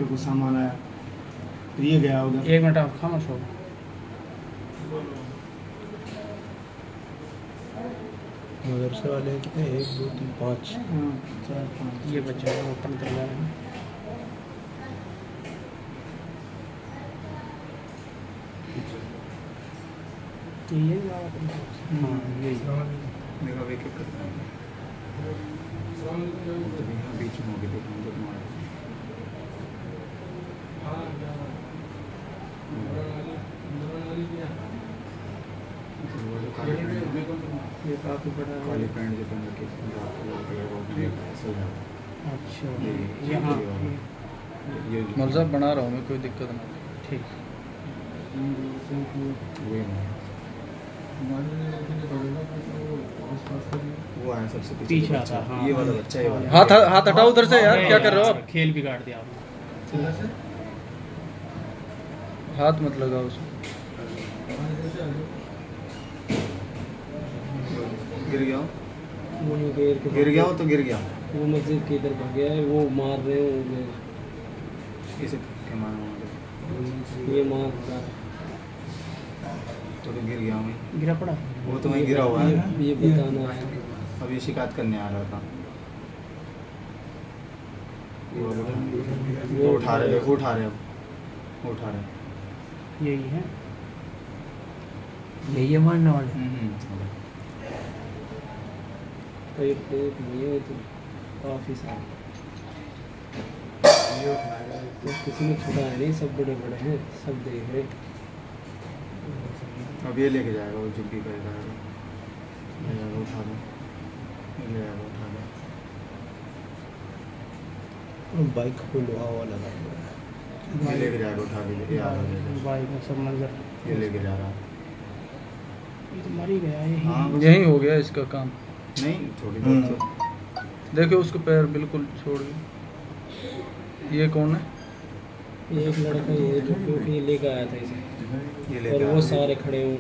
कुछ सामान आया ये गया उधर। 1 मिनट आप खामोश हो। मदरसे वाले कितने 1 2 3 5 4 5 ये बच्चे हैं वो ऊपर चल रहे हैं। ये हाँ यही मेरा वेक करता है तो यहाँ बीच में हो गए देखो जब मार ये काफ़ी बड़ा काली पैंट जो पहन रखी है। अच्छा यहाँ मलज़ब बना रहा हूँ मैं, कोई दिक्कत ना। ठीक वो आया सबसे पीछे आता। हाँ ये वाला बच्चा, ये वाला हाथ हटाओ उधर से यार, क्या कर रहे हो आप? खेल बिगाड़ दिया आपने। हाथ मत लगाओ उसमें। गिर गया वो नहीं गिर गया हो तो गिर गया। वो मस्जिद के इधर भाग गया है, वो मार रहे हो इसे क्या मारा ये मार रहा तो गिर गया मैं। गिरा पड़ा वो तो वहीं गिरा हुआ है। ये बताना है। अब ये शिकायत करने आ रहा था। वो उठा रहे यही है, यही है मारने वाले। तो ये तो काफ़ी सारे किसी ने छुड़ा है नहीं, सब बड़े बड़े हैं, सब देख रहे। अब ये लेके जाएगा, वो जुब्बी करेगा, उठा दो, ले जाएगा उठा दो। बाइक को लोहा वाला लगा ये लेके जाएगा उठा के, बाइक में सब मंजर ये लेके जा रहा है। ये तो मर ही गया है। हाँ यही हो गया इसका काम। नहीं थोड़ी बहुत तो देखो उसको पैर बिल्कुल छोड़ गए। ये कौन है? ये एक लड़का ये जो लेकर आया था इसे, ये और लेके वो सारे खड़े हुए